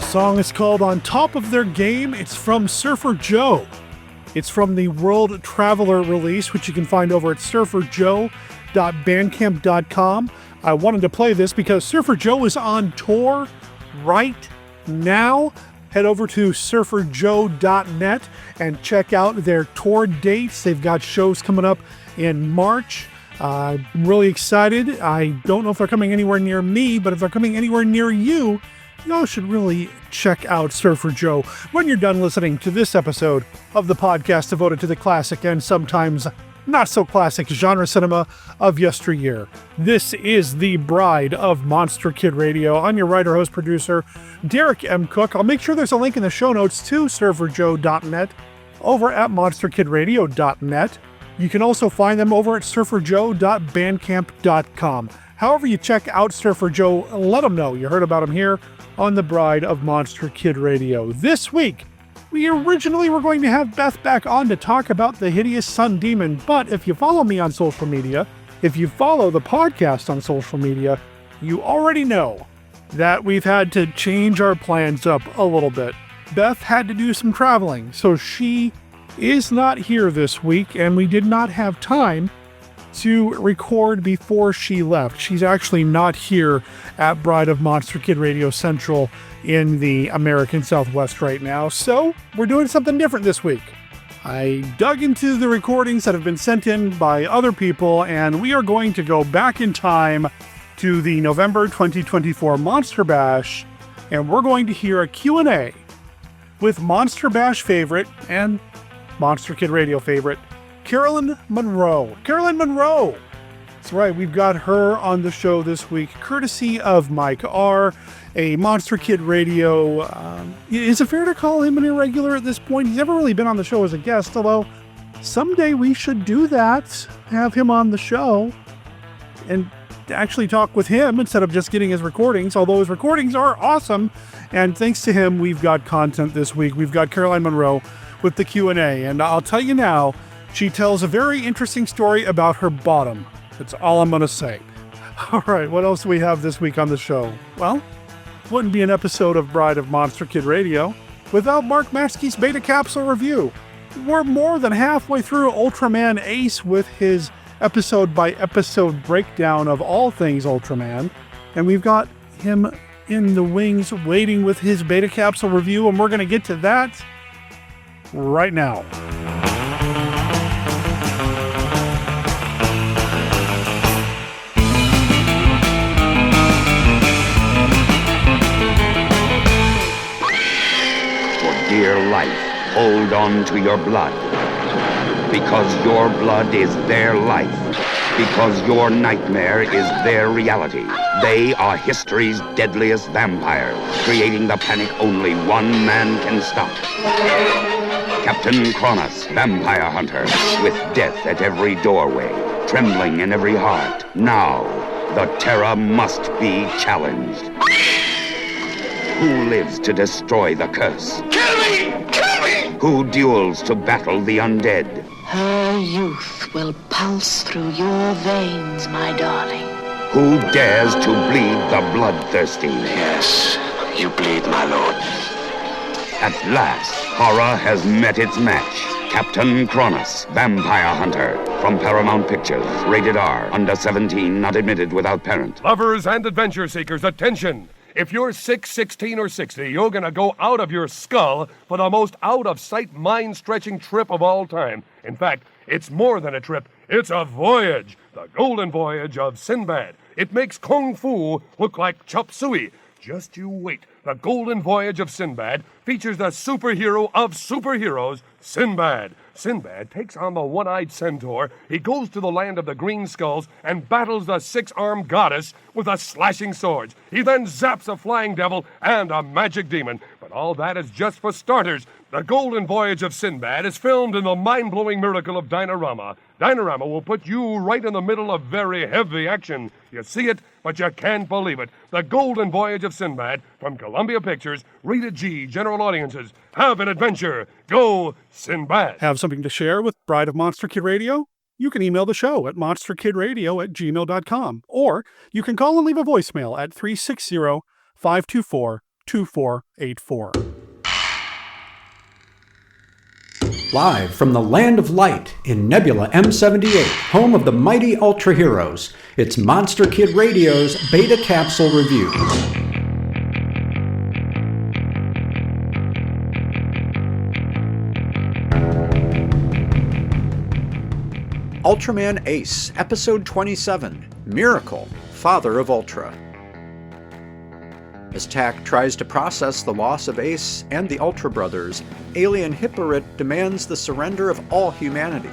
song is called On Top of Their Game. It's from Surfer Joe. It's from the World Traveler release, which you can find over at surferjoe.bandcamp.com. I wanted to play this because Surfer Joe is on tour right now. Head over to surferjoe.net and check out their tour dates. They've got shows coming up in March. I'm really excited. I don't know if they're coming anywhere near me, but if they're coming anywhere near you, y'all should really check out Surfer Joe when you're done listening to this episode of the podcast devoted to the classic and sometimes not so classic genre cinema of yesteryear. This is The Bride of Monster Kid Radio. I'm your writer, host, producer, Derek M. Cook. I'll make sure there's a link in the show notes to surferjoe.net over at monsterkidradio.net. You can also find them over at surferjoe.bandcamp.com. However you check out Surfer Joe, let them know you heard about him here on The Bride of Monster Kid Radio. This week, we originally were going to have Beth back on to talk about the hideous sun demon, but if you follow me on social media, if you follow the podcast on social media, you already know that we've had to change our plans up a little bit. Beth had to do some traveling, so she is not here this week, and we did not have time to record before she left. She's actually not here at Bride of Monster Kid Radio Central in the American Southwest right now, so we're doing something different this week. I dug into the recordings that have been sent in by other people, and we are going to go back in time to the November 2024 Monster Bash, and we're going to hear a Q&A with Monster Bash favorite and Monster Kid Radio favorite, Carolyn Munro. Carolyn Munro! That's right, we've got her on the show this week, courtesy of Mike R., a Monster Kid Radio. Is it fair to call him an irregular at this point? He's never really been on the show as a guest, although someday we should do that, have him on the show, and actually talk with him instead of just getting his recordings, although his recordings are awesome, and thanks to him, we've got content this week. We've got Caroline Munro with the Q&A, and I'll tell you now, she tells a very interesting story about her bottom. That's all I'm going to say. All right, what else do we have this week on the show? Well, wouldn't be an episode of Bride of Monster Kid Radio without Mark Matzke's Beta Capsule review. We're more than halfway through Ultraman Ace with his episode-by-episode breakdown of all things Ultraman, and we've got him in the wings waiting with his Beta Capsule review, and we're going to get to that right now. For dear life, hold on to your blood. Because your blood is their life. Because your nightmare is their reality. They are history's deadliest vampires, creating the panic only one man can stop. Captain Kronos, vampire hunter, with death at every doorway, trembling in every heart. Now, the terror must be challenged. Who lives to destroy the curse? Kill me! Kill me! Who duels to battle the undead? Her youth will pulse through your veins, my darling. Who dares to bleed the bloodthirsty? Yes, you bleed, my lord. At last, horror has met its match. Captain Kronos, vampire hunter, from Paramount Pictures, rated R, under 17, not admitted without parent. Lovers and adventure seekers, attention! If you're 6, 16, or 60, you're gonna go out of your skull for the most out-of-sight, mind-stretching trip of all time. In fact, it's more than a trip, it's a voyage. The Golden Voyage of Sinbad. It makes Kung Fu look like chop suey. Just you wait. The Golden Voyage of Sinbad features the superhero of superheroes, Sinbad. Sinbad takes on the one-eyed centaur. He goes to the land of the green skulls and battles the six-armed goddess with a slashing swords. He then zaps a flying devil and a magic demon. But all that is just for starters. The Golden Voyage of Sinbad is filmed in the mind-blowing miracle of Dinorama. Dinorama will put you right in the middle of very heavy action. You see it, but you can't believe it. The Golden Voyage of Sinbad from Columbia Pictures, rated G, general audiences. Have an adventure. Go Sinbad. Have something to share with Bride of Monster Kid Radio? You can email the show at monsterkidradio@gmail.com, or you can call and leave a voicemail at 360-524-2610. 2484. Live from the Land of Light in Nebula M78, home of the mighty Ultra Heroes, it's Monster Kid Radio's Beta Capsule Review. Ultraman Ace, Episode 27, Miracle, Father of Ultra. As Tak tries to process the loss of Ace and the Ultra Brothers, alien Hippolyte demands the surrender of all humanity.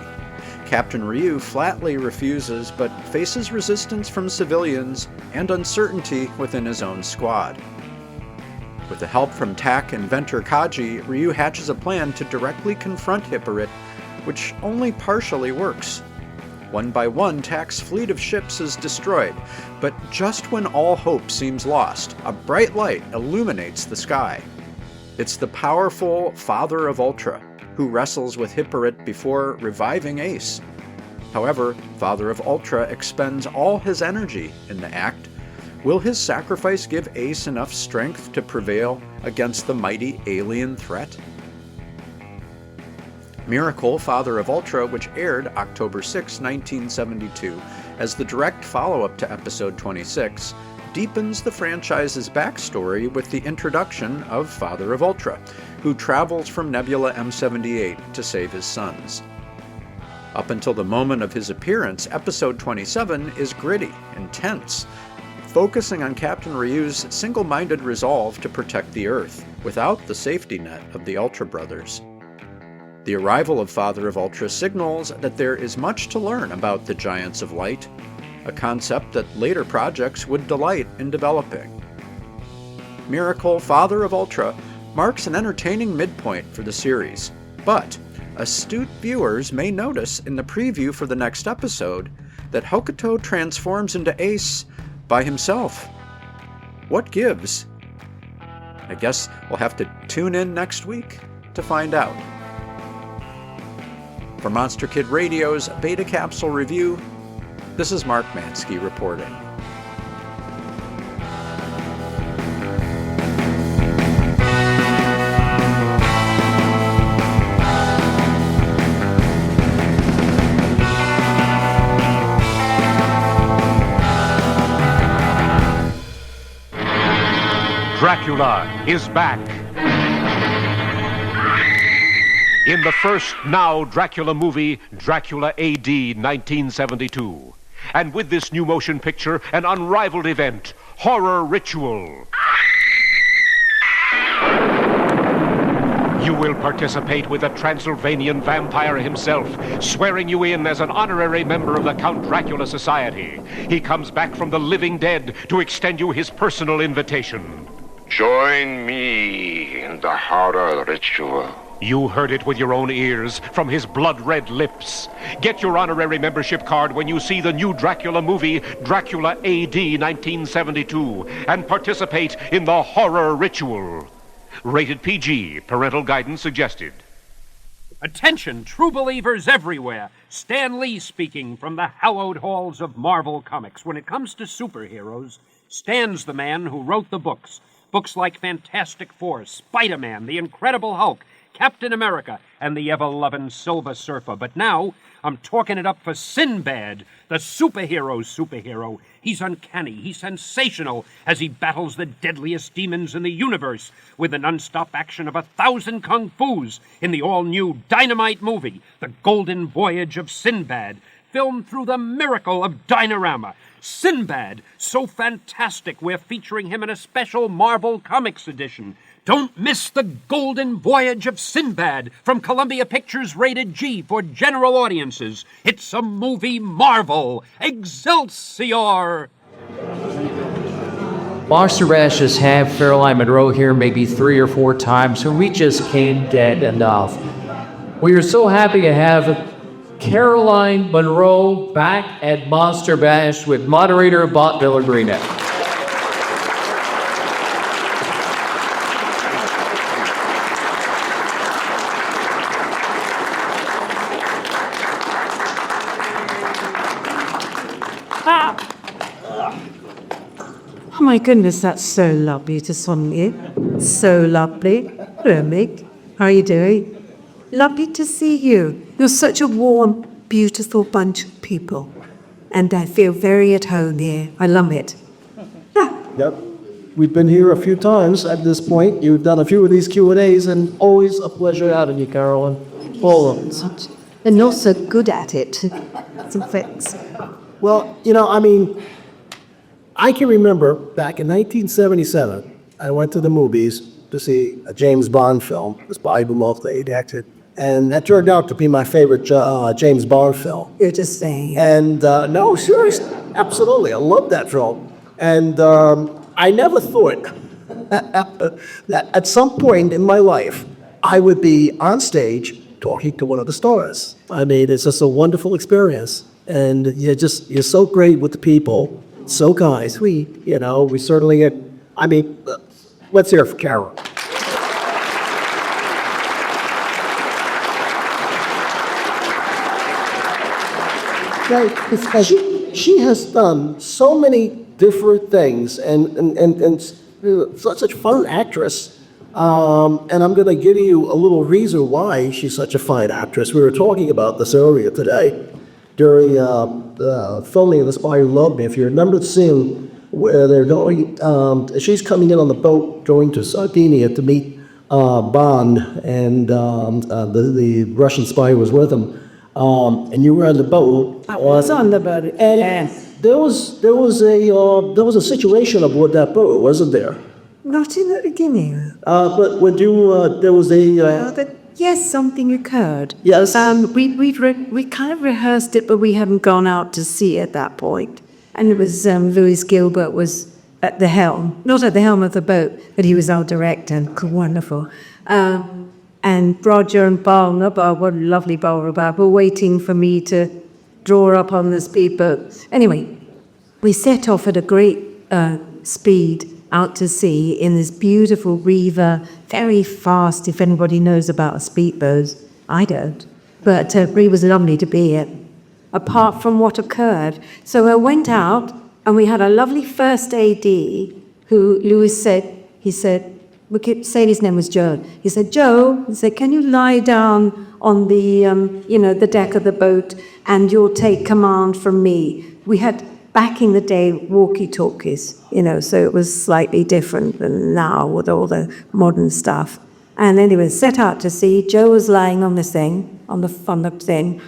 Captain Ryu flatly refuses, but faces resistance from civilians and uncertainty within his own squad. With the help from Tak inventor Kaji, Ryu hatches a plan to directly confront Hippolyte, which only partially works. One by one, Tak's fleet of ships is destroyed, but just when all hope seems lost, a bright light illuminates the sky. It's the powerful Father of Ultra, who wrestles with Hippolyte before reviving Ace. However, Father of Ultra expends all his energy in the act. Will his sacrifice give Ace enough strength to prevail against the mighty alien threat? Miracle, Father of Ultra, which aired October 6, 1972, as the direct follow-up to Episode 26, deepens the franchise's backstory with the introduction of Father of Ultra, who travels from Nebula M78 to save his sons. Up until the moment of his appearance, Episode 27 is gritty, intense, focusing on Captain Ryu's single-minded resolve to protect the Earth, without the safety net of the Ultra Brothers. The arrival of Father of Ultra signals that there is much to learn about the Giants of Light, a concept that later projects would delight in developing. Miracle, Father of Ultra marks an entertaining midpoint for the series, but astute viewers may notice in the preview for the next episode that Hokuto transforms into Ace by himself. What gives? I guess we'll have to tune in next week to find out. For Monster Kid Radio's Beta Capsule Review, this is Mark Matzke reporting. Dracula is back. In the first now Dracula movie, Dracula AD 1972. And with this new motion picture, an unrivaled event, Horror Ritual. You will participate with the Transylvanian vampire himself, swearing you in as an honorary member of the Count Dracula Society. He comes back from the living dead to extend you his personal invitation. Join me in the horror ritual. You heard it with your own ears from his blood-red lips. Get your honorary membership card when you see the new Dracula movie, Dracula AD 1972, and participate in the Horror Ritual. Rated PG. Parental guidance suggested. Attention, true believers everywhere. Stan Lee speaking from the hallowed halls of Marvel Comics. When it comes to superheroes, Stan's the man who wrote the books. Books like Fantastic Four, Spider-Man, The Incredible Hulk, Captain America, and the ever-loving Silver Surfer. But now, I'm talking it up for Sinbad, the superhero. He's uncanny, he's sensational, as he battles the deadliest demons in the universe with the non-stop action of 1,000 kung fus in the all-new Dynamite movie, The Golden Voyage of Sinbad, filmed through the miracle of Dynarama. Sinbad, so fantastic, we're featuring him in a special Marvel Comics edition. Don't miss The Golden Voyage of Sinbad from Columbia Pictures Rated G for general audiences. It's a movie marvel. Excelsior! Monster Bash has had Caroline Munro here maybe 3 or 4 times, so we just can't get enough. We are so happy to have Caroline Munro back at Monster Bash with moderator Bob Villagrina. Oh my goodness, that's so lovely to see you. So lovely. Hello, Mick. How are you doing? Lovely to see you. You're such a warm, beautiful bunch of people. And I feel very at home here. I love it. Yep. We've been here a few times at this point. You've done a few of these Q&As, and always a pleasure having you, Carolyn. All of them. And you're so good at it. Well, I mean, I can remember back in 1977, I went to the movies to see a James Bond film, The Spy Who Loved Lady Acted. And that turned out to be my favorite James Bond film. You're just saying. And no, seriously, absolutely. I love that film. And I never thought that at some point in my life, I would be on stage talking to one of the stars. I mean, it's just a wonderful experience. And you're so great with the people, so kind. Sweet. We certainly get, let's hear it for Carol. She has done so many different things and such a fun actress. And I'm going to give you a little reason why she's such a fine actress. We were talking about this earlier today during filming of The Spy Who Loved Me. If you remember the scene where they're going, she's coming in on the boat going to Sardinia to meet Bond, and the Russian spy was with him. And you were on the boat. I was on the boat. And there was a situation aboard that boat, wasn't there? Not in the beginning. But when there was a. Yes, something occurred. Yes. We kind of rehearsed it, but we hadn't gone out to sea at that point. And it was Louis Gilbert was at the helm, not at the helm of the boat, but he was our director. Wonderful. And Roger and Barnaba, what a lovely Barnaba, were waiting for me to draw up on the speedboat. Anyway, we set off at a great speed out to sea in this beautiful river, very fast, if anybody knows about a speedboat. I don't. But it was lovely to be in, apart from what occurred. So I went out, and we had a lovely first AD who Louis said, we kept saying his name was Joe. He said, Joe, can you lie down on the, the deck of the boat, and you'll take command from me. We had, back in the day, walkie-talkies, so it was slightly different than now with all the modern stuff. And anyway, set out to sea. Joe was lying on this thing, on the thing.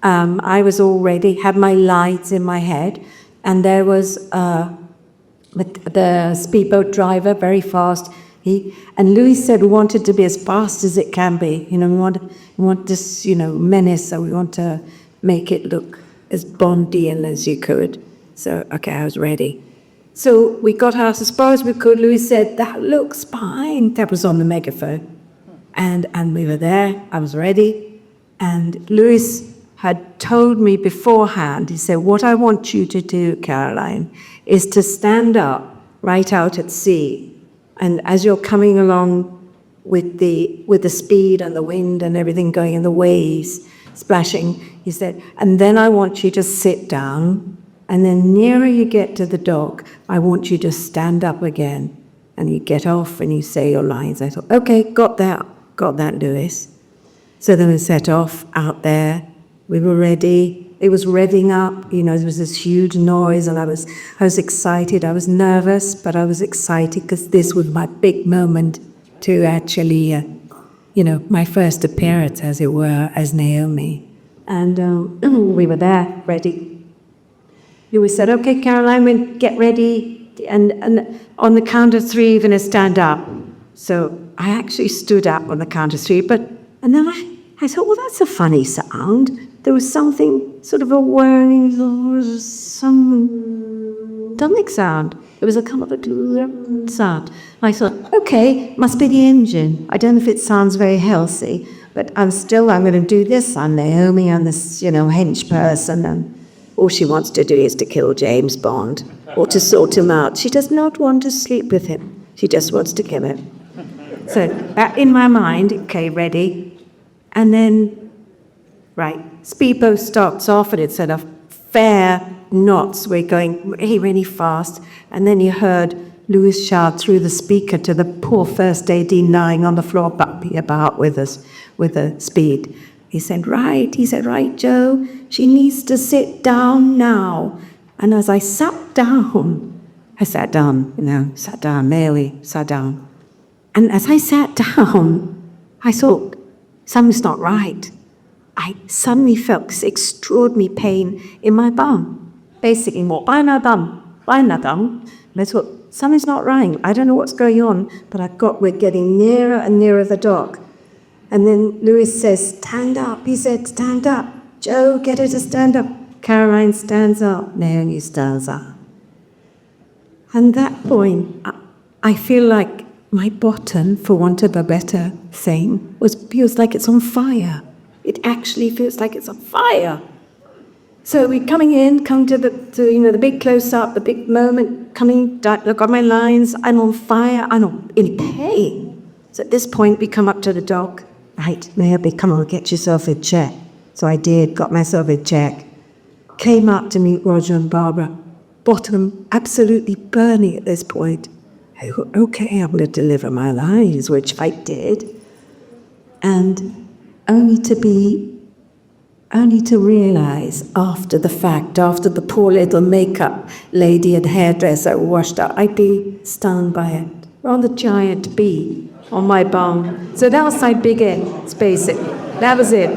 I was all ready, had my lights in my head, and there was the speedboat driver, very fast. And Louis said we wanted to be as fast as it can be. We want this, menace, so we want to make it look as Bondian as you could. So, okay, I was ready. So we got out as far as we could. Louis said, that looks fine. That was on the megaphone. And we were there. I was ready. And Louis had told me beforehand, he said, what I want you to do, Caroline, is to stand up right out at sea. And as you're coming along with the speed and the wind and everything going and the waves splashing, he said, and then I want you to sit down, and then nearer you get to the dock, I want you to stand up again. And you get off and you say your lines. I thought, okay, got that, Louis. So then we set off out there. We were ready. It was revving up, there was this huge noise, and I was excited. I was nervous, but I was excited because this was my big moment to actually, my first appearance, as it were, as Naomi. And we were there, ready. We said, okay, Caroline, get ready, and on the count of 3, you're going to stand up. So I actually stood up on the count of 3, and then I thought, well, that's a funny sound. There was something, sort of a whirring, some stomach sound. It was a kind of a sound. I thought, okay, must be the engine. I don't know if it sounds very healthy, but I'm going to do this. I'm Naomi, I'm this, hench person, and all she wants to do is to kill James Bond, or to sort him out. She does not want to sleep with him. She just wants to kill him. So, in my mind, okay, ready. And then, right, speedboat starts off, and it's at a fair knots. We're going really, really fast. And then you heard Louis shout through the speaker to the poor first AD lying on the floor, bumping about with us, with the speed. He said, right, Joe, she needs to sit down now. And as I sat down, Mary sat down. And as I sat down, I thought, something's not right. I suddenly felt this extraordinary pain in my bum. Basically, more, by my bum. And I thought, something's not right. I don't know what's going on, but we're getting nearer and nearer the dock. And then Louis says, stand up. He said, stand up. Joe, get her to stand up. Caroline stands up. Naomi stands up. And at that point, I feel like my bottom, for want of a better thing, feels like it's on fire. It actually feels like it's on fire. So we're come to the big close-up, the big moment, look at my lines, I'm on fire, I'm in pain. So at this point, we come up to the dock. Right, Naomi, come on, get yourself in check. So I did, got myself in check. Came up to meet Roger and Barbara. Bottom absolutely burning at this point. I thought, okay, I'm going to deliver my lines, which I did. And only to realize after the fact, after the poor little makeup lady and hairdresser washed up, I'd be stung by a rather giant bee on my bum. So that was my big end, space it. That was it.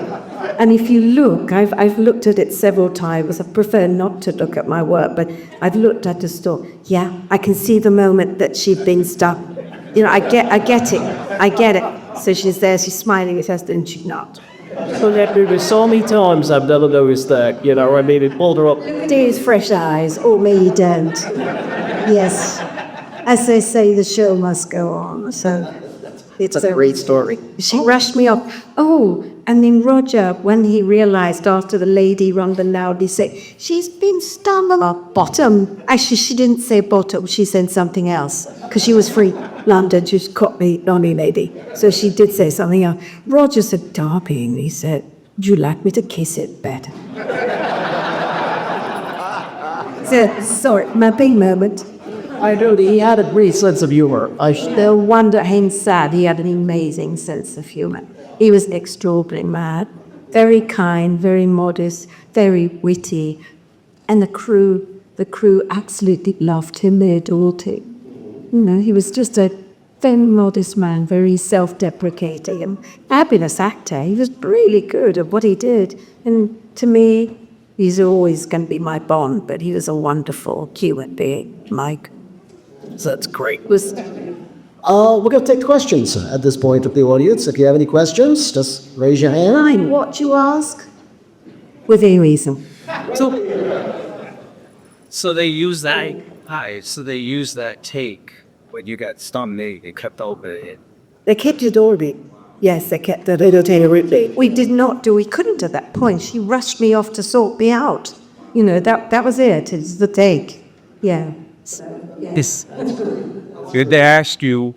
And if you look, I've looked at it several times. I prefer not to look at my work, but I've looked at the store. Yeah, I can see the moment that she'd been stuck. I get it. So she's there, she's smiling at us, and she's not. So that movie, so many times I've never noticed that, it pulled her up. These fresh eyes, oh, me you don't. Yes. As they say, the show must go on, so... It's a great story. She rushed me off. Oh, and then Roger, when he realized after the lady rather loudly said, she's been stung on the bottom. Actually, she didn't say bottom, she said something else. Because she was free. London just caught me, naughty lady. So she did say something else. Roger said, Darby, he said, would you like me to kiss it better? So, sorry, my big moment. I know, he had a great sense of humor. No wonder him sad. He had an amazing sense of humor. He was extraordinarily mad, very kind, very modest, very witty. And the crew absolutely loved him. They adored him. He was just a very modest man, very self-deprecating and fabulous actor. He was really good at what he did. And to me, he's always going to be my Bond, but he was a wonderful human being, Mike. So that's great. We're going to take questions at this point of the audience. If you have any questions, just raise your hand. Fine, what you ask? Within reason. So they use that. So they use that take when you got stung. They kept over it. They kept it orbit. Yes, they kept the little tail root. We couldn't at that point. She rushed me off to sort me out. That was it. It's the take. Yeah. Yes. Good to ask you,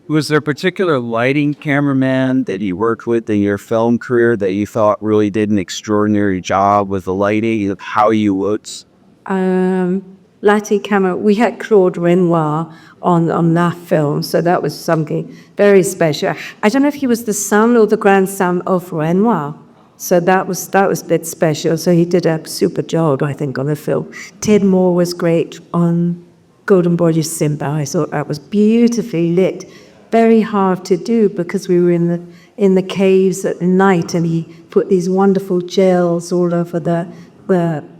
was there a particular lighting cameraman that you worked with in your film career that you thought really did an extraordinary job with the lighting, how you looked? Lighting camera, we had Claude Renoir on that film, so that was something very special. I don't know if he was the son or the grandson of Renoir, so that was a bit special. So he did a super job, I think, on the film. Ted Moore was great on Golden Boy Simba. I thought that was beautifully lit. Very hard to do because we were in the caves at night, and he put these wonderful gels all over the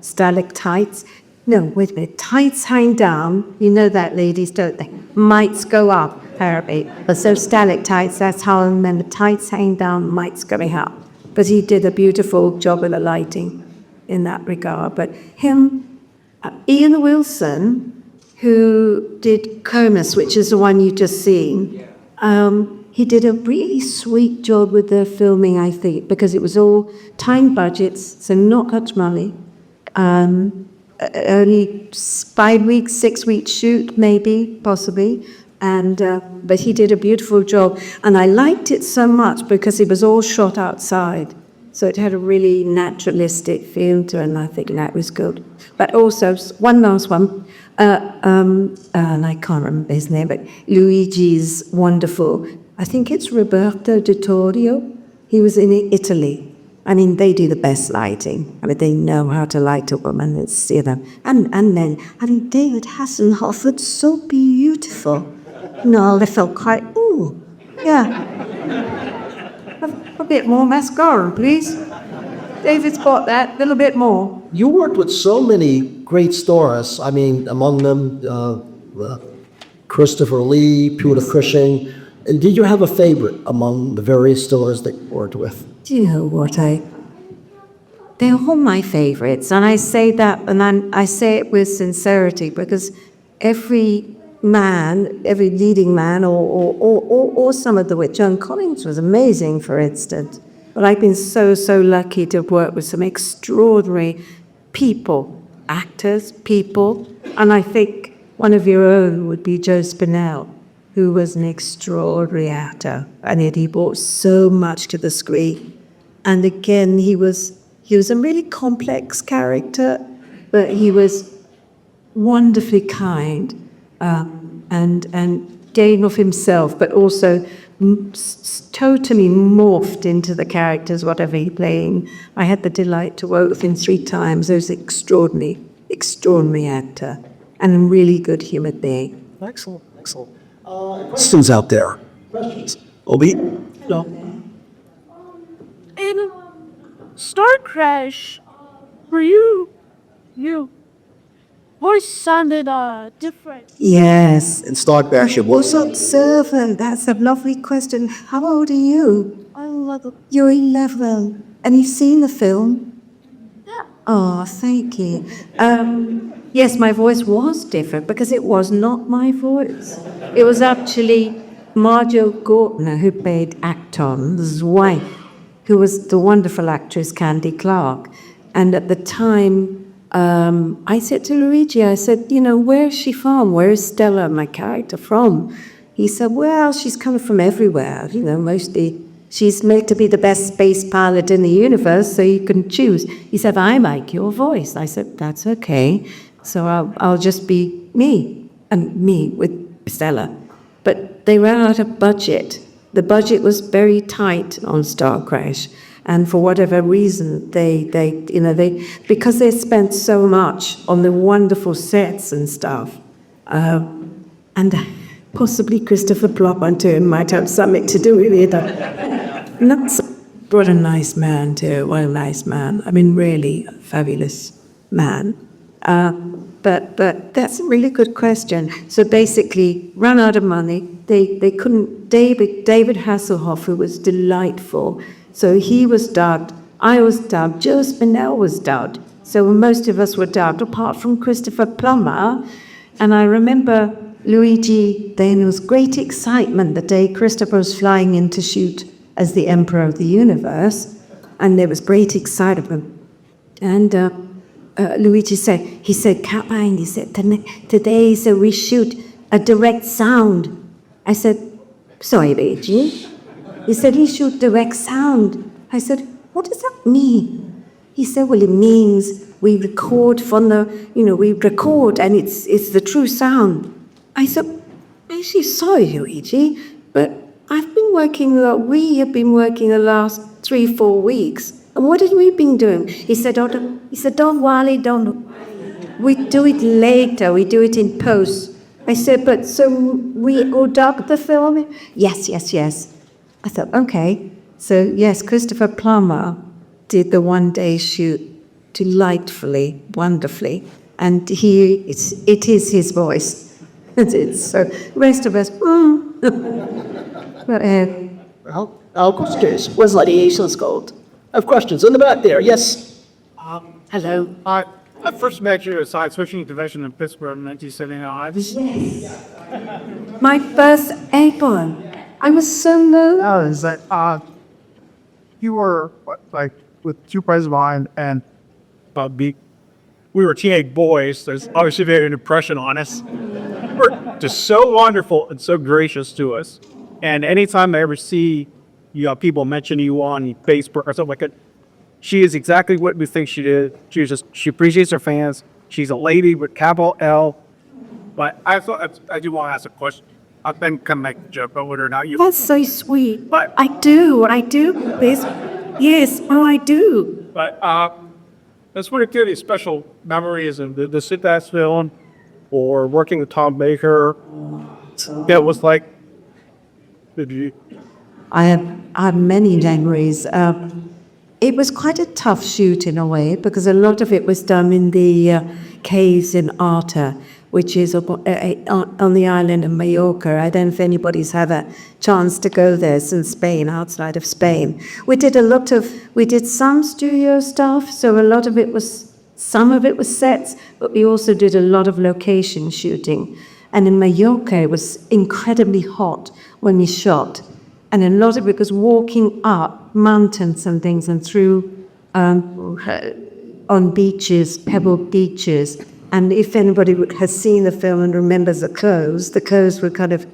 stalactites. No, wait a minute. Tights hang down. You know that, ladies, don't they? Mites go up, apparently. But so stalactites, that's how I remember. Tights hang down, mites going up. But he did a beautiful job with the lighting in that regard. But him, Ian Wilson, who did Comus, which is the one you just seen, he did a really sweet job with the filming, I think, because it was all time budgets, so not much money. Only 5 weeks, 6 weeks shoot, maybe, possibly. But he did a beautiful job. And I liked it so much because it was all shot outside. So it had a really naturalistic feel to it, and I think that was good. But also, one last one, and I can't remember his name, but Luigi's wonderful, I think it's Roberto Di Torrio. He was in Italy. I mean, they do the best lighting. I mean, they know how to light a woman. It's, you know, and then, I mean, David Hasselhoff, it's so beautiful. No, they felt quite, ooh, yeah. A bit more mascara, please. David's bought that, a little bit more. You worked with so many great stars. I mean, among them, Christopher Lee, Peter Cushing. And did you have a favorite among the various stars that you worked with? Do you know what they're all my favorites, and I say that, and I say it with sincerity, because every man, every leading man, or some of the which, Joan Collins was amazing, for instance. But I've been so lucky to work with some extraordinary people, actors, people, and I think one of your own would be Joe Spinell, who was an extraordinary actor, and yet he brought so much to the screen. And again, he was a really complex character, but he was wonderfully kind, and gave of himself, but also totally morphed into the characters, whatever he playing. I had the delight to work with him 3 times. He was an extraordinary actor, and a really good human being. Excellent. Questions out there? Questions? Obi? No. In Star Crash, were you voice sounded different? Yes. In Star Crash, it was. What's up, Servant? That's a lovely question. How old are you? I'm 11. You're 11. And you've seen the film? Yeah. Oh, thank you. Yes, my voice was different because it was not my voice. It was actually Marjo Gortner, who played Acton's wife, who was the wonderful actress Candy Clark. And at the time, I said to Luigi, I said, you know, where is she from? Where is Stella, my character, from? He said, well, she's kind of from everywhere, you know, mostly. She's made to be the best space pilot in the universe, so you can choose. He said, I like your voice. I said, that's okay. So I'll just be me, and me with Stella. But they ran out of budget. The budget was very tight on Star Crash. And for whatever reason, because they spent so much on the wonderful sets and stuff, and possibly Christopher Plummer too might have something to do with it. What a nice man too. What a nice man. I mean, really a fabulous man. But that's a really good question. So basically, ran out of money. They couldn't. David Hasselhoff, who was delightful. So he was dubbed, I was dubbed, Joe Spinell was dubbed. So most of us were dubbed, apart from Christopher Plummer. And I remember Luigi, there was great excitement the day Christopher was flying in to shoot as the Emperor of the Universe. And there was great excitement. And Luigi said, Caroline, he said, today, so we shoot a direct sound. I said, sorry, Luigi. He said, he shoot direct sound. I said, what does that mean? He said, well, it means we record we record and it's the true sound. I said, actually, sorry, Luigi, but we have been working the last 3-4 weeks. And what have we been doing? He said, don't worry, we do it later, we do it in post. I said, but so we all dubbed the film? Yes. I thought, okay. So, yes, Christopher Plummer did the one-day shoot delightfully, wonderfully. And it is his voice. So, the rest of us, Well, our questions was Asian Gold. I have questions in the back there. Yes. hello. I first met you at Science Fiction Convention in Pittsburgh in 1979. Yes. My first April. I was so nervous. You were with 2 friends of mine, and we were teenage boys. There's obviously made an impression on us. You were just so wonderful and so gracious to us. And anytime I ever see people mention you on Facebook or something like that, She is exactly what we think she is. She appreciates her fans. She's a lady with capital L. But I do want to ask a question. I've been kind of make a joke about whether or not you. That's so sweet. But I do. Yes, oh, I do. But that's what clearly special memories of the sit-down film or working with Tom Baker. It was like, did you? I have many memories. It was quite a tough shoot in a way because a lot of it was done in the caves in Arta, which is on the island of Mallorca. I don't know if anybody's had a chance to go there since Spain, outside of Spain. We did some studio stuff, so some of it was sets, but we also did a lot of location shooting. And in Mallorca, it was incredibly hot when we shot. And a lot of it was walking up mountains and things and through on beaches, pebbled beaches. And if anybody has seen the film and remembers the clothes were kind of,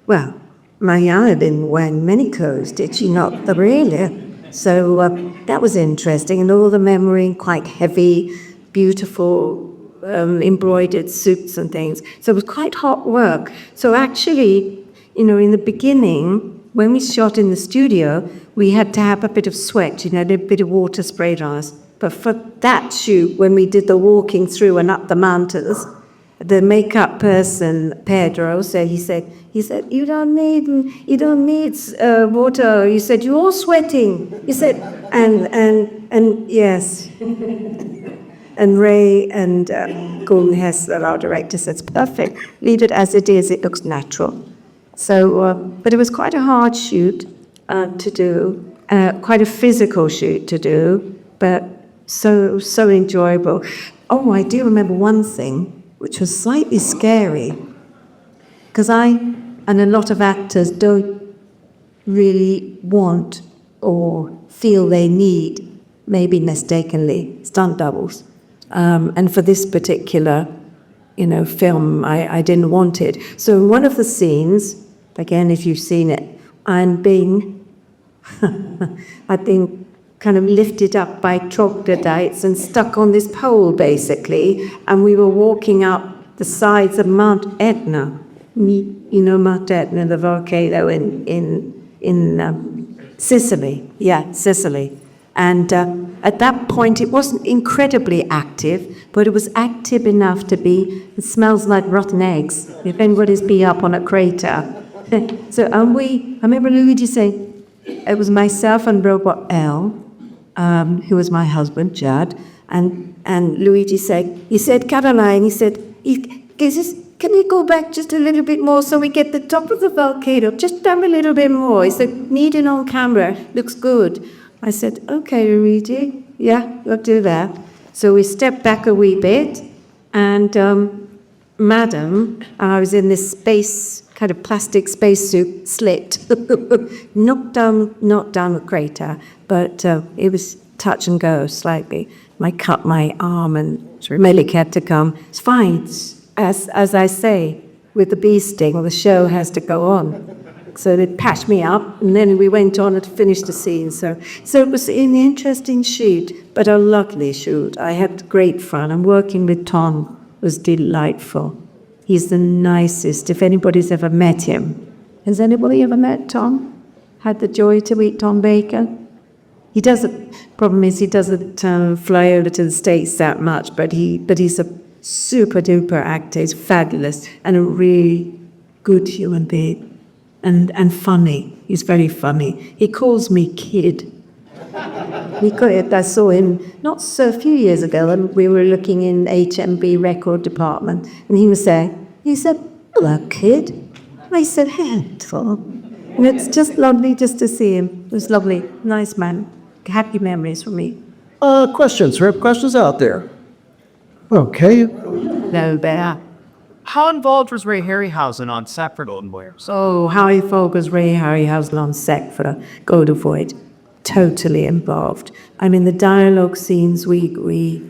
well, Mariana didn't wear many clothes, did she not? Really? So that was interesting. And all the memory, quite heavy, beautiful, embroidered suits and things. So it was quite hot work. So actually, in the beginning, when we shot in the studio, we had to have a bit of sweat, a bit of water sprayed on us. But for that shoot, when we did the walking through and up the mountains, the makeup person, Pedro, he said, you don't need water. He said, you're all sweating. He said, and yes. And Ray and Gordon Hess, our director, said, it's perfect. Leave it as it is. It looks natural. So, but it was quite a hard shoot to do, quite a physical shoot to do, but so enjoyable. Oh, I do remember one thing, which was slightly scary, because and a lot of actors don't really want or feel they need, maybe mistakenly, stunt doubles. And for this particular, film, I didn't want it. So in one of the scenes, again, if you've seen it, I'd been kind of lifted up by troglodytes and stuck on this pole, basically, and we were walking up the sides of Mount Etna. Mount Etna, the volcano in Sicily. Yeah, Sicily. And at that point, it wasn't incredibly active, but it was active enough it smells like rotten eggs, if anybody's been up on a crater. So I remember Luigi saying, it was myself and Robot L, who was my husband, Judd, and Luigi said, Caroline, he said, can we go back just a little bit more so we get the top of the volcano, just down a little bit more? He said, need it on camera, looks good. I said, okay, Luigi, yeah, we'll do that. So we stepped back a wee bit, and Madam, I was in this kind of plastic spacesuit, slipped, knocked down the crater, but it was touch and go slightly. I cut my arm, and so Melik had to come. It's fine, as I say, with the bee sting, the show has to go on. So they patched me up, and then we went on and finished the scene. So it was an interesting shoot, but a lovely shoot. I had great fun, and working with Tom was delightful. He's the nicest, if anybody's ever met him. Has anybody ever met Tom? Had the joy to meet Tom Baker? Problem is he doesn't fly over to the States that much, but he's a super duper actor. He's fabulous and a really good human being. And funny. He's very funny. He calls me kid. I saw him not so few years ago, and we were looking in HMB record department, and he said, hello, kid. And I said, hello, Tom. And it's just lovely just to see him. It was lovely. Nice man. Happy memories for me. Questions? We have questions out there. Okay. No, Bear. How involved was Ray Harryhausen on set for Golden Boy? Oh, Harry Fogler's Ray Harryhausen on set for Golden Void. Totally involved. I mean, the dialogue scenes, we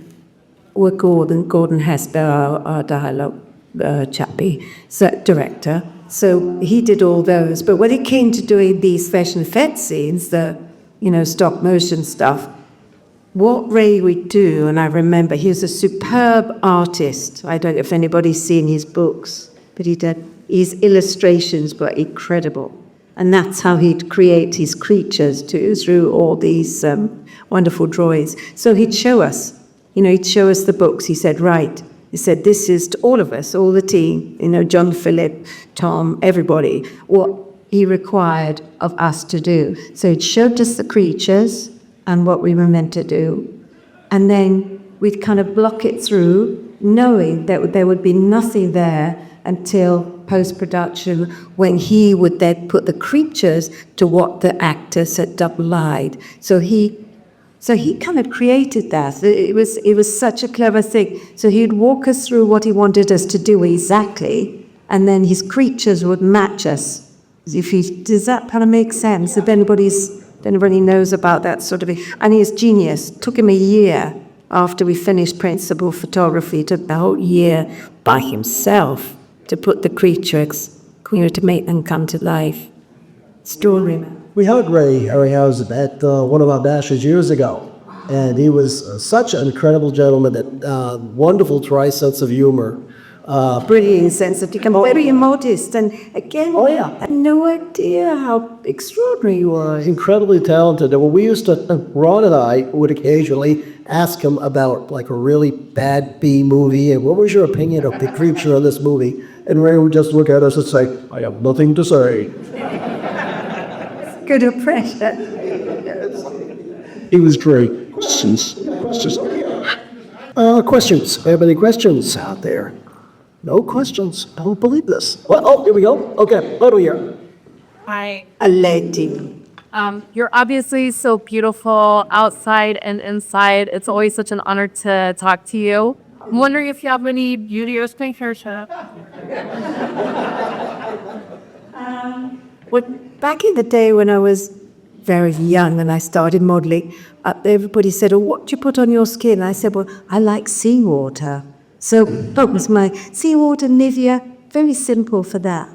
were Gordon Hesper, our dialogue chappie, director. So he did all those. But when it came to doing these special effects scenes, the stop motion stuff, what Ray would do, and I remember he was a superb artist. I don't know if anybody's seen his books, but his illustrations were incredible. And that's how he'd create his creatures too, through all these wonderful drawings. So he'd show us, he'd show us the books. He said, right, he said, this is to all of us, all the team, John, Philip, Tom, everybody, what he required of us to do. So he showed us the creatures and what we were meant to do. And then we'd kind of block it through, knowing that there would be nothing there until post-production, when he would then put the creatures to what the actors had double-eyed. So he kind of created that. It was such a clever thing. So he'd walk us through what he wanted us to do exactly, and then his creatures would match us. Does that kind of make sense? If anybody knows about that sort of thing. And he's genius. It took him a year after we finished principal photography. It took the whole year by himself to put the creatures, to make them come to life. Extraordinary. We had Ray Harryhausen at one of our dashes years ago, and he was such an incredible gentleman, that wonderful dry sense of humor. Brilliant sense of become very modest, and again, I had no idea how extraordinary you were. Incredibly talented. And we used to, Ron and I would occasionally ask him about like a really bad B movie, and what was your opinion of the creature in this movie? And Ray would just look at us and say, I have nothing to say. Good impression. He was great. Questions? Anybody questions out there? No questions. I don't believe this. Well, here we go. Okay, what do we hear? Hi. A lady. You're obviously so beautiful outside and inside. It's always such an honor to talk to you. I'm wondering if you have any beauty or skincare tips. Back in the day when I was very young and I started modeling, everybody said, oh, what do you put on your skin? And I said, well, I like seawater. So that was my seawater Nivea, very simple for that.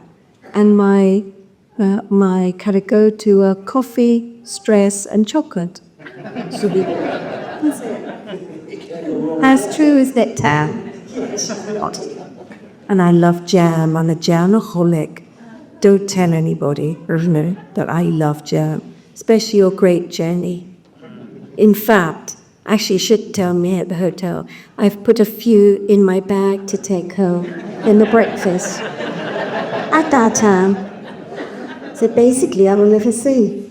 And my kind of go-to coffee, stress, and chocolate. So as true as that town. And I love jam. I'm a jamaholic. Don't tell anybody, that I love jam, especially your great Jenny. In fact, actually, you should tell me at the hotel. I've put a few in my bag to take home in the breakfast. At that time. So basically, I will never see.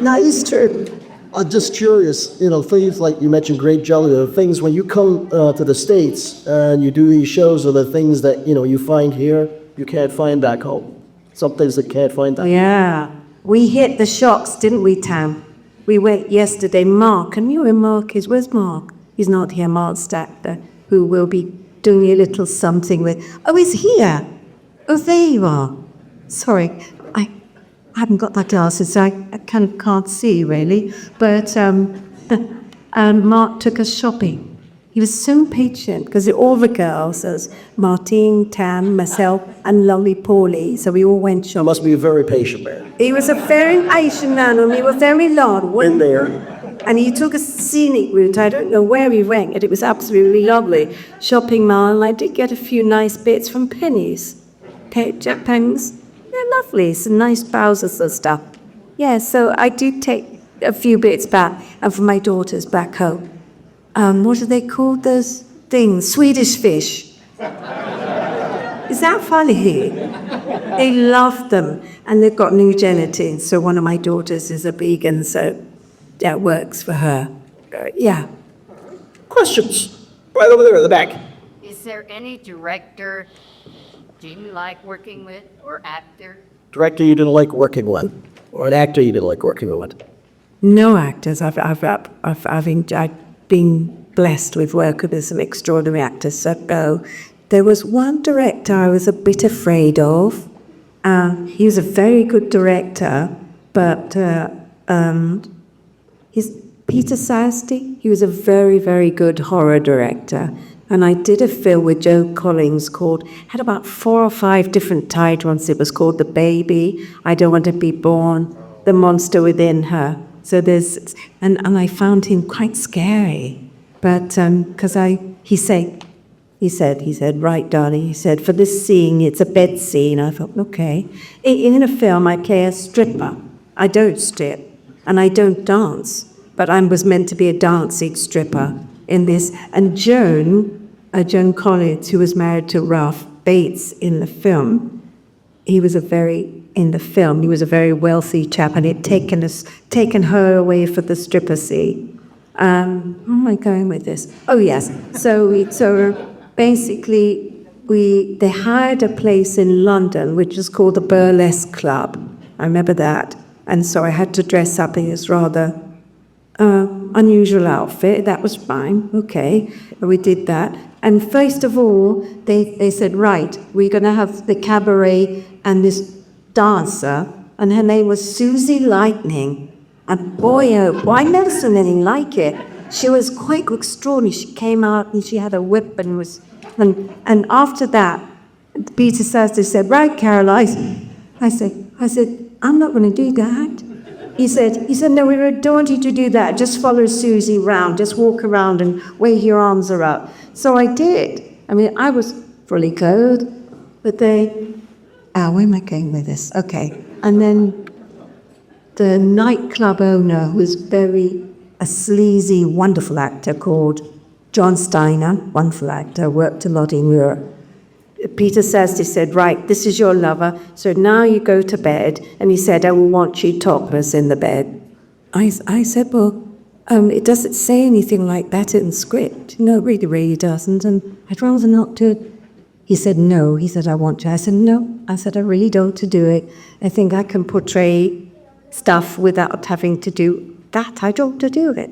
No, it's true. I'm just curious, things like you mentioned Great Jelly, the things when you come to the States and you do these shows are the things that, you find here, you can't find back home. Some things that can't find back home. Yeah. We hit the shocks, didn't we, Tam? We went yesterday. Mark, and you know who Mark is? Where's Mark? He's not here, Mark Stackler, who will be doing a little something with... Oh, he's here. Oh, there you are. Sorry, I haven't got my glasses, so I kind of can't see, really. But Mark took us shopping. He was so patient, because all the girls, there's Martine, Tam, myself, and lovely Paulie, so we all went shopping. You must be a very patient man. He was a very patient man, and we were very long. In there. And he took a scenic route. I don't know where we went, and it was absolutely lovely. Shopping mall, and I did get a few nice bits from Penny's. Pennies. They're lovely. Some nice trousers and stuff. Yeah, so I do take a few bits back, and for my daughters back home. What are they called, those things? Swedish fish. Is that funny? They love them, and they've got new gelatine. So one of my daughters is a vegan, so that works for her. Yeah. Questions? Right over there in the back. Is there any director do you like working with, or actor? Director you didn't like working with, or an actor you didn't like working with? No actors. I've been blessed with working with some extraordinary actors. So there was one director I was a bit afraid of. He was a very good director, but he's Peter Sasti. He was a very, very good horror director. And I did a film with Joe Collins had about 4 or 5 different titles. It was called The Baby, I Don't Want to Be Born, The Monster Within Her. So and I found him quite scary. But, because he said, right, darling, he said, for this scene, it's a bed scene. I thought, okay. In a film, I play a stripper. I don't strip, and I don't dance, but I was meant to be a dancing stripper in this. And Joan Collins, who was married to Ralph Bates in the film, he was a very wealthy chap, and it taken her away for the stripper scene. Where am I going with this? Oh, yes. So basically, they hired a place in London, which is called the Burlesque Club. I remember that. And so I had to dress up in this rather unusual outfit. That was fine. Okay. We did that. And first of all, they said, right, we're going to have the cabaret and this dancer, and her name was Susie Lightning. And boy, I've never seen anything like it. She was quite extraordinary. She came out and she had a whip and after that, Peter Sasser said, right, Carol, I said, I'm not going to do that. He said, no, we don't want you to do that. Just follow Susie around. Just walk around and wave your arms are up. So I did. I mean, I was fully clothed, but where am I going with this? Okay. And then the nightclub owner was a sleazy, wonderful actor called John Steiner, wonderful actor, worked a lot in Europe. Peter Sasty said, right, this is your lover, so now you go to bed. And he said, I will want you topless in the bed. I said, well, it doesn't say anything like that in the script. No, it really doesn't, and I'd rather not do it. He said, no. He said, I want you. I said, no. I said, I really don't want to do it. I think I can portray stuff without having to do that. I don't want to do it.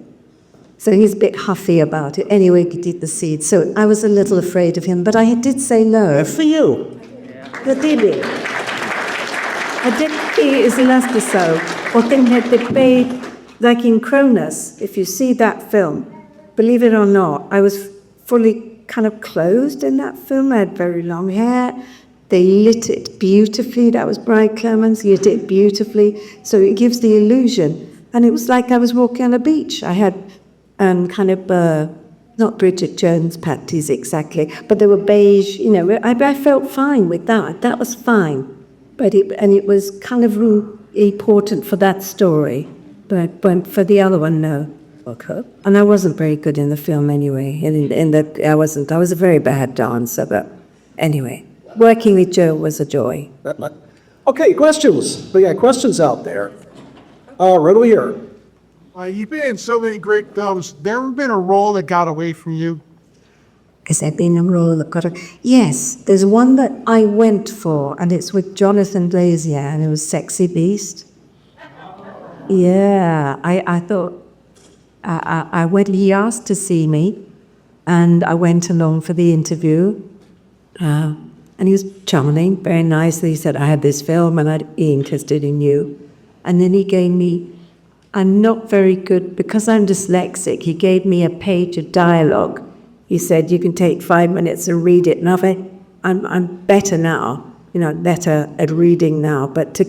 So he's a bit huffy about it. Anyway, he did the scene. So I was a little afraid of him, but I did say no. Good for you. I did it. I did it as last episode. I think that they played, like in Cronus, if you see that film, believe it or not, I was fully kind of clothed in that film. I had very long hair. They lit it beautifully. That was Brian Clemens, lit it beautifully. So it gives the illusion. And it was like I was walking on a beach. I had not Bridget Jones panties exactly, but they were beige, I felt fine with that. That was fine. But it was kind of important for that story. But for the other one, no. Okay. And I wasn't very good in the film anyway. I wasn't. I was a very bad dancer, but anyway, working with Joe was a joy. Okay, questions. We got questions out there. Right over here. You've been in so many great films. There ever been a role that got away from you? Has there been a role that got away? Yes, there's one that I went for, and it's with Jonathan Glazer, and it was Sexy Beast. Yeah, I thought, I went, he asked to see me, and I went along for the interview, and he was charming, very nice. He said, I had this film, and I'd be interested in you. And then he gave me, I'm not very good, because I'm dyslexic, he gave me a page of dialogue. He said, you can take 5 minutes and read it. And I'm better now, better at reading now, but to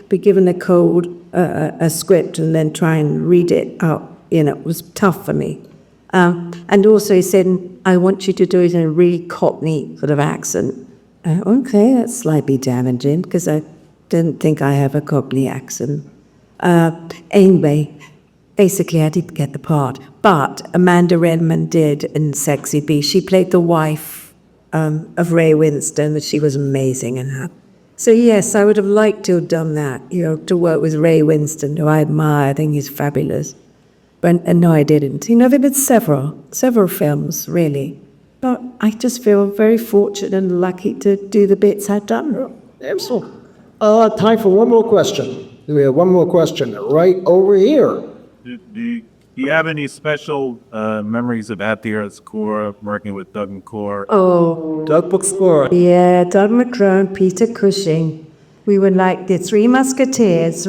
be given a code, a script, and then try and read it out, it was tough for me. And also he said, I want you to do it in a really Cockney sort of accent. Okay, that's slightly damaging, because I didn't think I have a Cockney accent. Anyway, basically I didn't get the part, but Amanda Redmond did in Sexy Beast. She played the wife of Ray Winston, and she was amazing in that. So yes, I would have liked to have done that, to work with Ray Winston, who I admire. I think he's fabulous. And no, I didn't. There have been several films, really. But I just feel very fortunate and lucky to do the bits I've done. Excellent. Time for one more question. We have one more question right over here. Do you have any special memories of At the Earth's Core, working with Doug McClure? Oh, Doug McClure. Yeah, Doug McClure and Peter Cushing. We were like the Three Musketeers.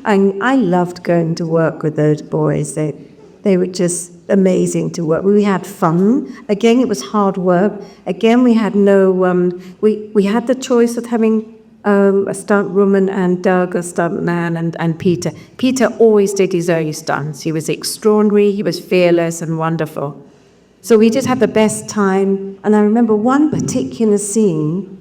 And I loved going to work with those boys. They were just amazing to work with. We had fun. Again, it was hard work. Again, we had no, we had the choice of having a stunt woman, and Doug, a stunt man, and Peter. Peter always did his own stunts. He was extraordinary, he was fearless and wonderful. So we just had the best time. And I remember one particular scene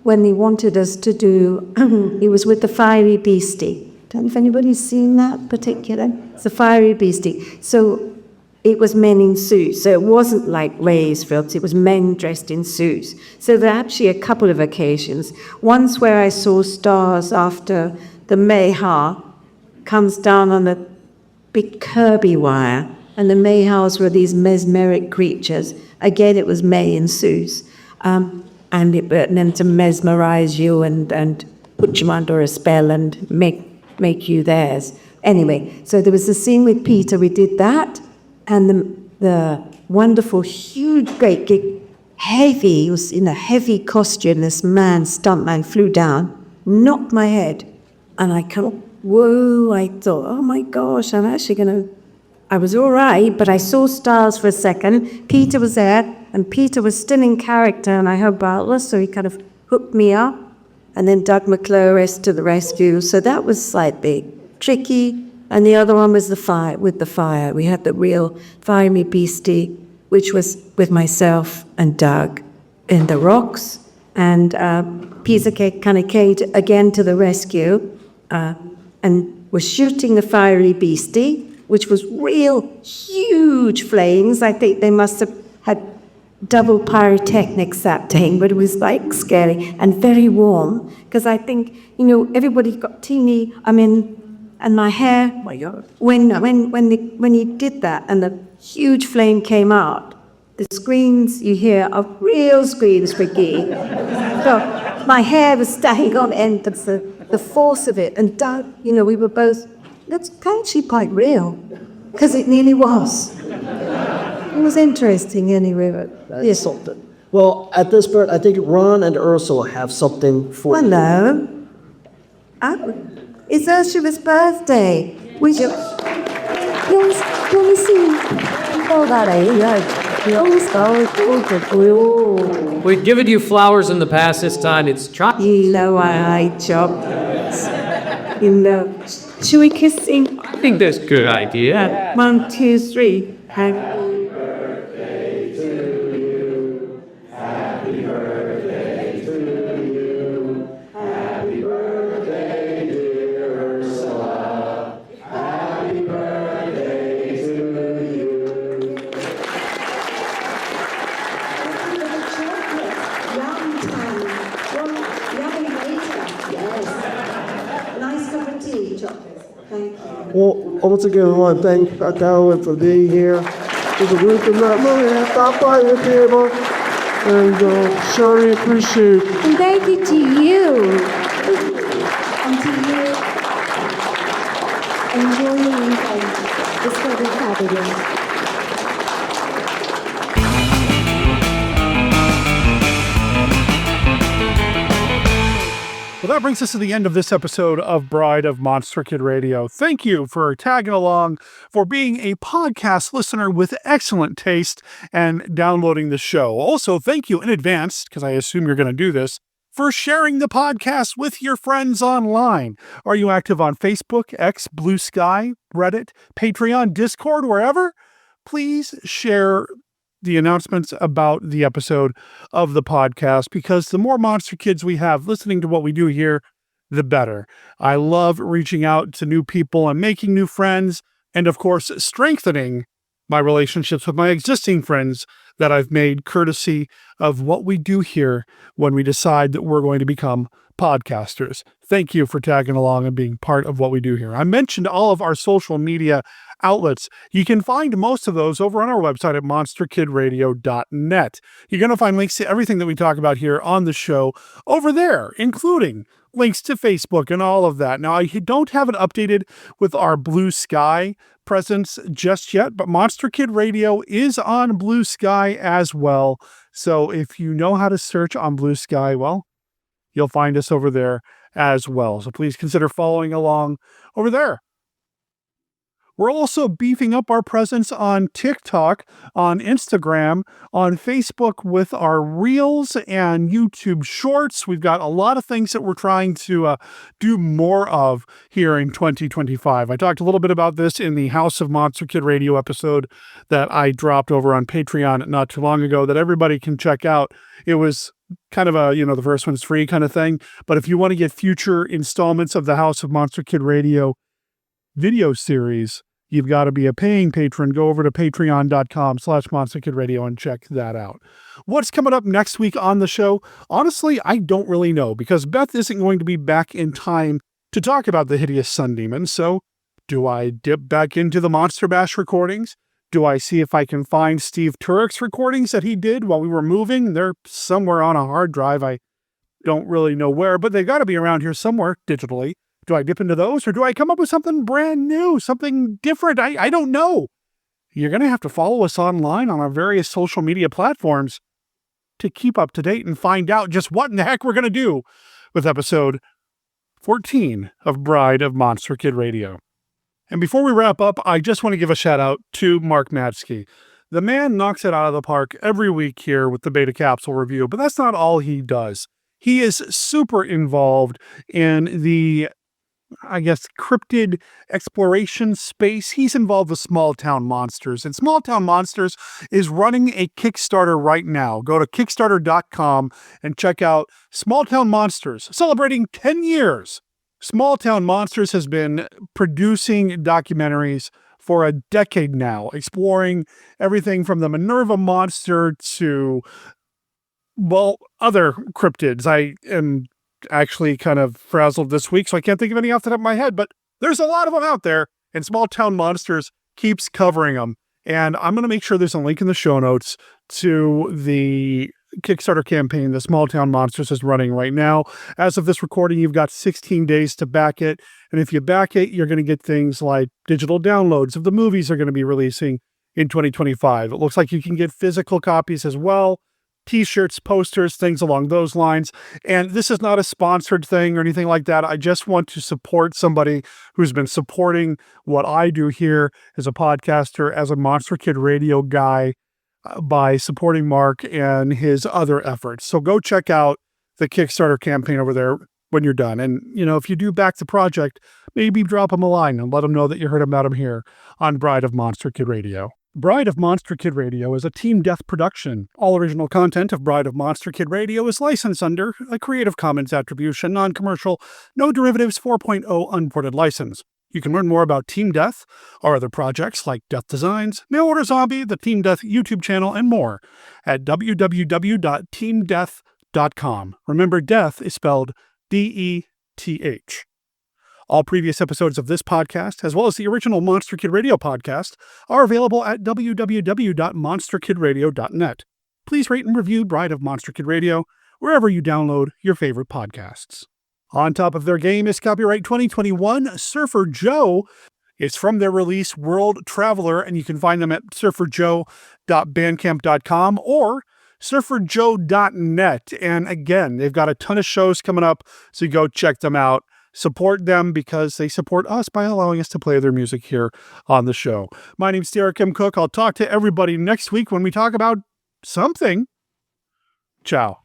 when he wanted us to do, he was with the Fiery Beastie. Don't know if anybody's seen that particular. It's the Fiery Beastie. So it was men in suits. So it wasn't like Ray's films, it was men dressed in suits. So there are actually a couple of occasions. Once where I saw stars after the Mayha comes down on the big Kirby wire, and the Mayhaws were these mesmeric creatures. Again, it was May in suits. And then to mesmerize you and put you under a spell and make you theirs. Anyway, so there was the scene with Peter, we did that, and the wonderful, huge, great, heavy, he was in a heavy costume, this man, stuntman, flew down, knocked my head, and I kind of, whoa, I thought, oh my gosh, I was all right, but I saw stars for a second. Peter was there, and Peter was still in character, and I heard Butler, so he kind of hooked me up. And then Doug McClure to the rescue. So that was slightly tricky. And the other one was the fire. We had the real Fiery Beastie, which was with myself and Doug in the rocks. And Peter kind of came again to the rescue and was shooting the Fiery Beastie, which was real huge flames. I think they must have had double pyrotechnics that day, but it was like scary and very warm, because I think, everybody got teeny, and my hair, oh my God, when he did that and the huge flame came out, the screams you hear are real screams, Ricky. So my hair was staying on end, that's the force of it, and Doug, we were both, that's actually quite real, because it nearly was. It was interesting anyway, but yes. Well, at this point, I think Ron and Ursula have something for you. Hello. It's Ursula's birthday. We should... Let me see. We've given you flowers in the past. This time it's chocolate. You know I like chocolates. Should we kiss him? I think that's a good idea. 1, 2, 3. Happy Well, once again, I want to thank Darwin for being here. There's a group of that money that stopped by the table, and surely appreciate it. And thank you to you. And to you. Enjoy your weekend. It's going to be fabulous. Well, that brings us to the end of this episode of Bride of Monster Kid Radio. Thank you for tagging along, for being a podcast listener with excellent taste and downloading the show. Also, thank you in advance, because I assume you're going to do this, for sharing the podcast with your friends online. Are you active on Facebook, X, Blue Sky, Reddit, Patreon, Discord, wherever? Please share the announcements about the episode of the podcast, because the more Monster Kids we have listening to what we do here, the better. I love reaching out to new people and making new friends, and of course, strengthening my relationships with my existing friends that I've made courtesy of what we do here when we decide that we're going to become podcasters. Thank you for tagging along and being part of what we do here. I mentioned all of our social media outlets. You can find most of those over on our website at monsterkidradio.net. You're going to find links to everything that we talk about here on the show over there, including links to Facebook and all of that. Now, I don't have it updated with our Blue Sky presence just yet, but Monster Kid Radio is on Blue Sky as well. So if you know how to search on Blue Sky, well, you'll find us over there as well. So please consider following along over there. We're also beefing up our presence on TikTok, on Instagram, on Facebook with our Reels and YouTube Shorts. We've got a lot of things that we're trying to do more of here in 2025. I talked a little bit about this in the House of Monster Kid Radio episode that I dropped over on Patreon not too long ago that everybody can check out. It was kind of a, the first one's free kind of thing. But if you want to get future installments of the House of Monster Kid Radio video series, you've got to be a paying patron. Go over to patreon.com/monsterkidradio and check that out. What's coming up next week on the show? Honestly, I don't really know because Beth isn't going to be back in time to talk about the Hideous Sun Demon. So do I dip back into the Monster Bash recordings? Do I see if I can find Steve Turek's recordings that he did while we were moving? They're somewhere on a hard drive. I don't really know where, but they got to be around here somewhere digitally. Do I dip into those or do I come up with something brand new, something different? I don't know. You're going to have to follow us online on our various social media platforms to keep up to date and find out just what in the heck we're going to do with episode 14 of Bride of Monster Kid Radio. And before we wrap up, I just want to give a shout out to Mark Matzke. The man knocks it out of the park every week here with the Beta Capsule review, but that's not all he does. He is super involved in the cryptid exploration space. He's involved with Small Town Monsters, and Small Town Monsters is running a Kickstarter right now. Go to Kickstarter.com and check out Small Town Monsters, celebrating 10 years. Small Town Monsters has been producing documentaries for a decade now, exploring everything from the Minerva monster to, other cryptids. I am actually kind of frazzled this week, so I can't think of any off the top of my head, but there's a lot of them out there, and Small Town Monsters keeps covering them. And I'm going to make sure there's a link in the show notes to the Kickstarter campaign that Small Town Monsters is running right now. As of this recording, you've got 16 days to back it. And if you back it, you're going to get things like digital downloads of the movies they're going to be releasing in 2025. It looks like you can get physical copies as well. T-shirts, posters, things along those lines. And this is not a sponsored thing or anything like that. I just want to support somebody who's been supporting what I do here as a podcaster, as a Monster Kid Radio guy, by supporting Mark and his other efforts. So go check out the Kickstarter campaign over there when you're done. And, if you do back the project, maybe drop them a line and let them know that you heard about them here on Bride of Monster Kid Radio. Bride of Monster Kid Radio is a Team Death production. All original content of Bride of Monster Kid Radio is licensed under a Creative Commons Attribution, Non-Commercial, No Derivatives 4.0 Unported license. You can learn more about Team Death, our other projects like Death Designs, Mail Order Zombie, the Team Death YouTube channel, and more at www.teamdeath.com. Remember, death is spelled D-E-T-H. All previous episodes of this podcast, as well as the original Monster Kid Radio podcast, are available at www.monsterkidradio.net. Please rate and review Bride of Monster Kid Radio wherever you download your favorite podcasts. On top of their game is copyright 2021 Surfer Joe. It's from their release World Traveler, and you can find them at surferjoe.bandcamp.com or surferjoe.net. And again, they've got a ton of shows coming up, so go check them out. Support them because they support us by allowing us to play their music here on the show. My name's Derek M. Cook. I'll talk to everybody next week when we talk about something. Ciao.